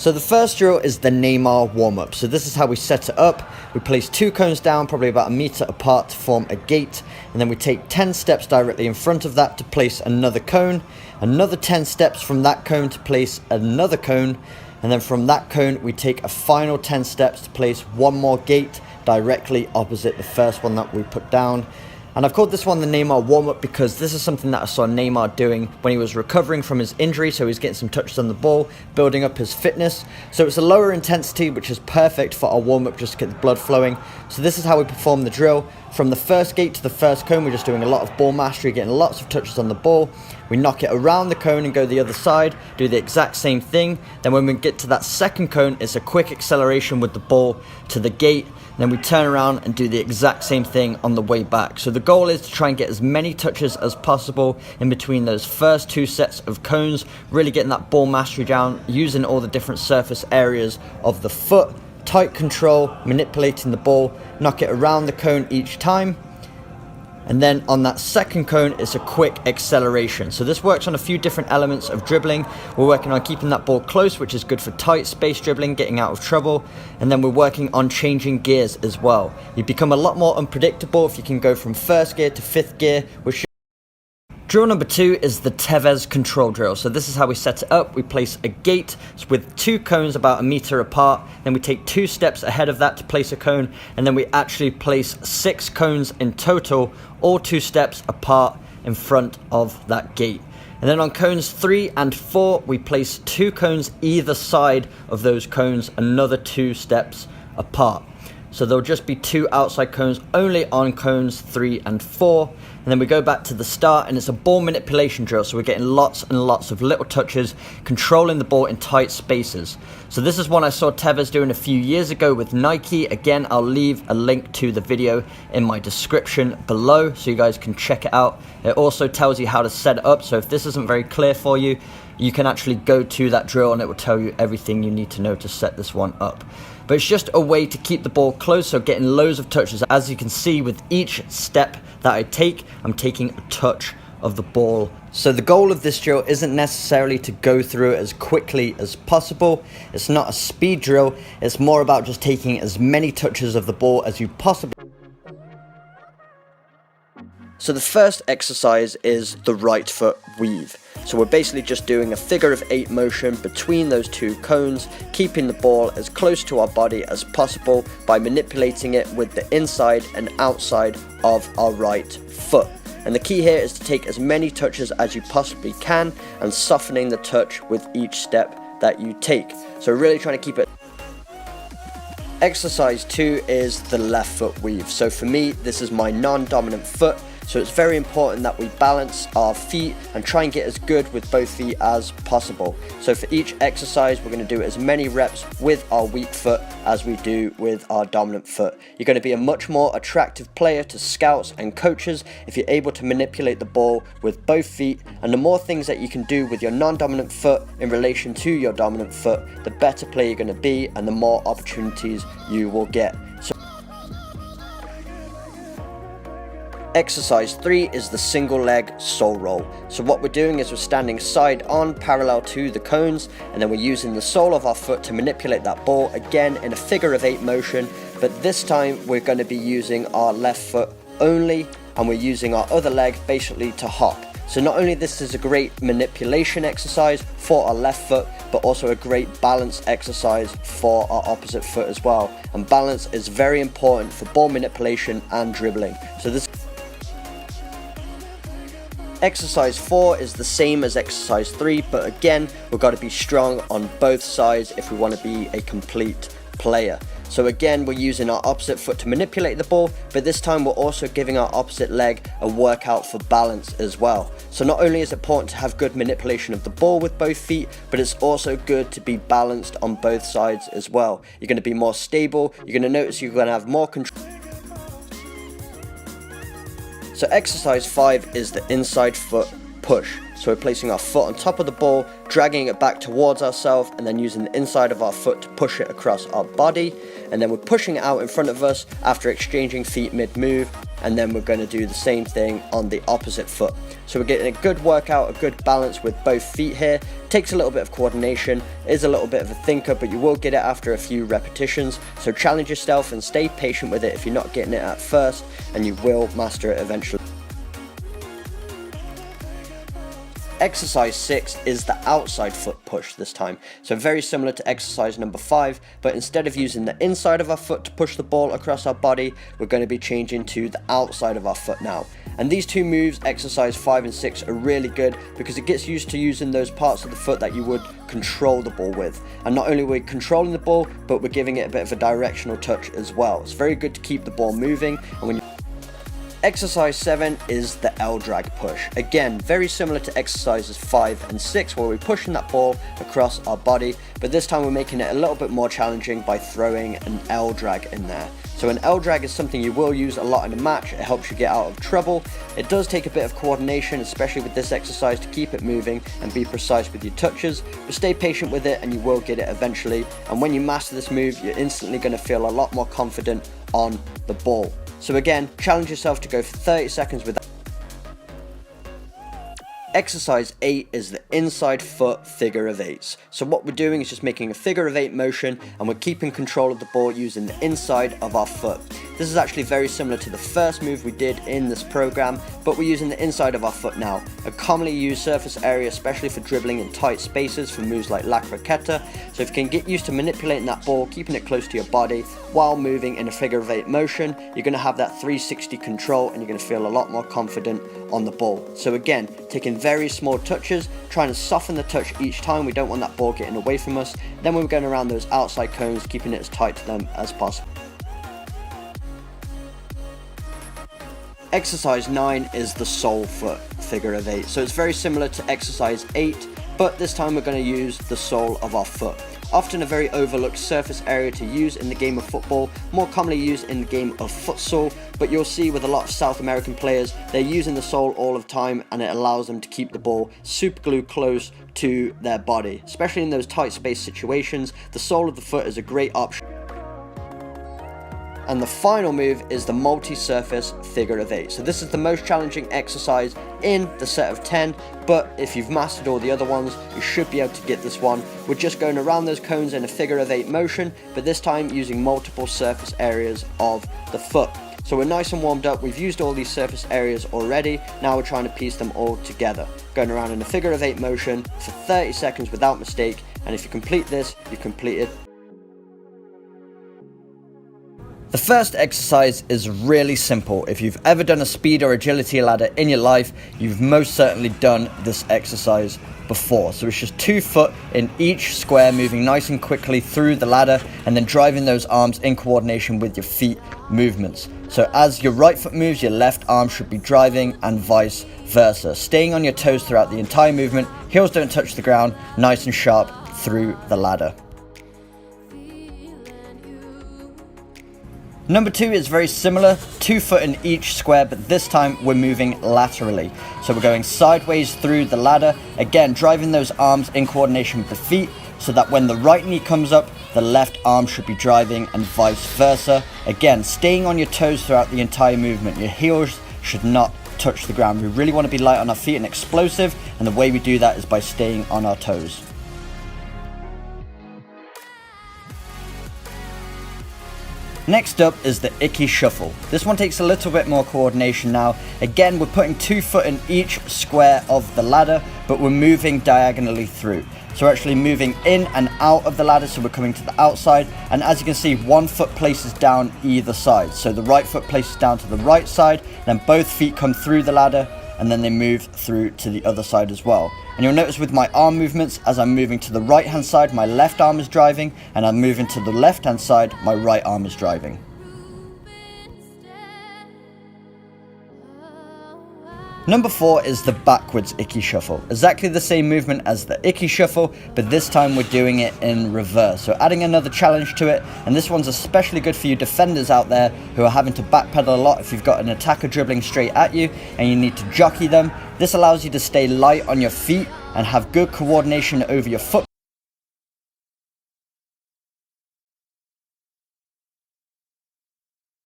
So the first drill is the Neymar warm-up. So this is how we set it up. We place 2 cones down, probably about 1 meter apart to form a gate. And then we take 10 steps directly in front of that to place another cone. Another 10 steps from that cone to place another cone. And then from that cone, we take a final 10 steps to place one more gate directly opposite the first one that we put down. And I've called this one the Neymar warm-up because this is something that I saw Neymar doing when he was recovering from his injury, so he's getting some touches on the ball, building up his fitness. So it's a lower intensity, which is perfect for our warm-up, just to get the blood flowing. So this is how we perform the drill. From the first gate to the first cone, we're just doing a lot of ball mastery, getting lots of touches on the ball. We knock it around the cone and go the other side, do the exact same thing. Then when we get to that second cone, it's a quick acceleration with the ball to the gate. Then we turn around and do the exact same thing on the way back. So the goal is to try and get as many touches as possible in between those first 2 sets of cones, really getting that ball mastery down, using all the different surface areas of the foot, tight control, manipulating the ball, knock it around the cone each time. And then on that second cone, it's a quick acceleration. So this works on a few different elements of dribbling. We're working on keeping that ball close, which is good for tight space dribbling, getting out of trouble. And then we're working on changing gears as well. You become a lot more unpredictable if you can go from first gear to 5th gear, which drill number 2 is the Tevez control drill. So this is how we set it up. We place a gate with 2 cones about 1 meter apart. Then we take 2 steps ahead of that to place a cone. And then we actually place 6 cones in total, all 2 steps apart in front of that gate. And then on cones 3 and 4, we place 2 cones either side of those cones, another 2 steps apart. So there'll just be 2 outside cones only on cones 3 and 4. And then we go back to the start, and it's a ball manipulation drill. So we're getting lots and lots of little touches, controlling the ball in tight spaces. So this is one I saw Tevez doing a few years ago with Nike. Again, I'll leave a link to the video in my description below so you guys can check it out. It also tells you how to set it up. So if this isn't very clear for you, you can actually go to that drill and it will tell you everything you need to know to set this one up. But it's just a way to keep the ball close, so getting loads of touches. As you can see, with each step that I take, I'm taking a touch of the ball. So the goal of this drill isn't necessarily to go through it as quickly as possible. It's not a speed drill. It's more about just taking as many touches of the ball as you possibly. So the first exercise is the right foot weave. So we're basically just doing a figure of 8 motion between those 2 cones, keeping the ball as close to our body as possible by manipulating it with the inside and outside of our right foot. And the key here is to take as many touches as you possibly can and softening the touch with each step that you take. So really trying to keep it. Exercise 2 is the left foot weave. So for me, this is my non-dominant foot. So it's very important that we balance our feet and try and get as good with both feet as possible. So for each exercise, we're going to do as many reps with our weak foot as we do with our dominant foot. You're going to be a much more attractive player to scouts and coaches if you're able to manipulate the ball with both feet. And the more things that you can do with your non-dominant foot in relation to your dominant foot, the better player you're going to be and the more opportunities you will get. Exercise 3 is the single leg sole roll. So what we're doing is we're standing side on parallel to the cones, and then we're using the sole of our foot to manipulate that ball, again in a figure of 8 motion, but this time we're going to be using our left foot only, and we're using our other leg basically to hop. So not only this is a great manipulation exercise for our left foot, but also a great balance exercise for our opposite foot as well. And balance is very important for ball manipulation and dribbling. So this exercise 4 is the same as exercise 3, but again, we've got to be strong on both sides if we want to be a complete player. So again, we're using our opposite foot to manipulate the ball, but this time we're also giving our opposite leg a workout for balance as well. So not only is it important to have good manipulation of the ball with both feet, but it's also good to be balanced on both sides as well. You're going to be more stable, you're going to notice you're going to have more control. So exercise 5 is the inside foot push. So we're placing our foot on top of the ball, dragging it back towards ourselves, and then using the inside of our foot to push it across our body. And then we're pushing it out in front of us after exchanging feet mid-move, and then we're going to do the same thing on the opposite foot. So we're getting a good workout, a good balance with both feet here. Takes a little bit of coordination, is a little bit of a thinker, but you will get it after a few repetitions. So challenge yourself and stay patient with it if you're not getting it at first, and you will master it eventually. Exercise 6 is the outside foot push this time. So very similar to exercise number 5, but instead of using the inside of our foot to push the ball across our body, we're going to be changing to the outside of our foot now. And these two moves, exercise 5 and 6, are really good because it gets used to using those parts of the foot that you would control the ball with. And not only are we controlling the ball, but we're giving it a bit of a directional touch as well. It's very good to keep the ball moving. And when you Exercise 7 is the L-drag push. Again, very similar to exercises 5 and 6 where we're pushing that ball across our body, but this time we're making it a little bit more challenging by throwing an L-drag in there. So an L-drag is something you will use a lot in a match. It helps you get out of trouble. It does take a bit of coordination, especially with this exercise, to keep it moving and be precise with your touches, but stay patient with it and you will get it eventually. And when you master this move, you're instantly going to feel a lot more confident on the ball. So again, challenge yourself to go for 30 seconds with that. Exercise 8 is the inside foot figure of 8s. So what we're doing is just making a figure of 8 motion, and we're keeping control of the ball using the inside of our foot. This is actually very similar to the first move we did in this program, but we're using the inside of our foot now. A commonly used surface area, especially for dribbling in tight spaces for moves like La Croqueta. So if you can get used to manipulating that ball, keeping it close to your body while moving in a figure of 8 motion, you're going to have that 360 control and you're going to feel a lot more confident on the ball. So again, taking very small touches, trying to soften the touch each time. We don't want that ball getting away from us. Then when we're going around those outside cones, keeping it as tight to them as possible. Exercise 9 is the sole foot figure of 8. So it's very similar to exercise 8, but this time we're going to use the sole of our foot. Often a very overlooked surface area to use in the game of football, more commonly used in the game of futsal, but you'll see with a lot of South American players, they're using the sole all of the time, and it allows them to keep the ball super glued close to their body. Especially in those tight space situations, the sole of the foot is a great option. And the final move is the multi-surface figure of 8. So this is the most challenging exercise in the set of 10, but if you've mastered all the other ones, you should be able to get this one. We're just going around those cones in a figure of 8 motion, but this time using multiple surface areas of the foot. So we're nice and warmed up, we've used all these surface areas already, now we're trying to piece them all together. Going around in a figure of 8 motion for 30 seconds without mistake, and if you complete this, you've completed. The first exercise is really simple. If you've ever done a speed or agility ladder in your life, you've most certainly done this exercise before. So it's just 2 foot in each square, moving nice and quickly through the ladder and then driving those arms in coordination with your feet movements. So as your right foot moves, your left arm should be driving and vice versa. Staying on your toes throughout the entire movement, heels don't touch the ground, nice and sharp through the ladder. Number 2 is very similar, 2 foot in each square, but this time we're moving laterally. So we're going sideways through the ladder, again driving those arms in coordination with the feet, so that when the right knee comes up, the left arm should be driving and vice versa. Again, staying on your toes throughout the entire movement. Your heels should not touch the ground. We really want to be light on our feet and explosive, and the way we do that is by staying on our toes. Next up is the Icky Shuffle. This one takes a little bit more coordination now. Again, we're putting 2 foot in each square of the ladder, but we're moving diagonally through. So we're actually moving in and out of the ladder, so we're coming to the outside, and as you can see, 1 foot places down either side. So the right foot places down to the right side, then both feet come through the ladder, and then they move through to the other side as well. And you'll notice with my arm movements, as I'm moving to the right hand side, my left arm is driving, and I'm moving to the left hand side, my right arm is driving. Number 4 is the backwards Icky Shuffle. Exactly the same movement as the Icky Shuffle, but this time we're doing it in reverse. So adding another challenge to it, and this one's especially good for you defenders out there who are having to backpedal a lot if you've got an attacker dribbling straight at you and you need to jockey them. This allows you to stay light on your feet and have good coordination over your foot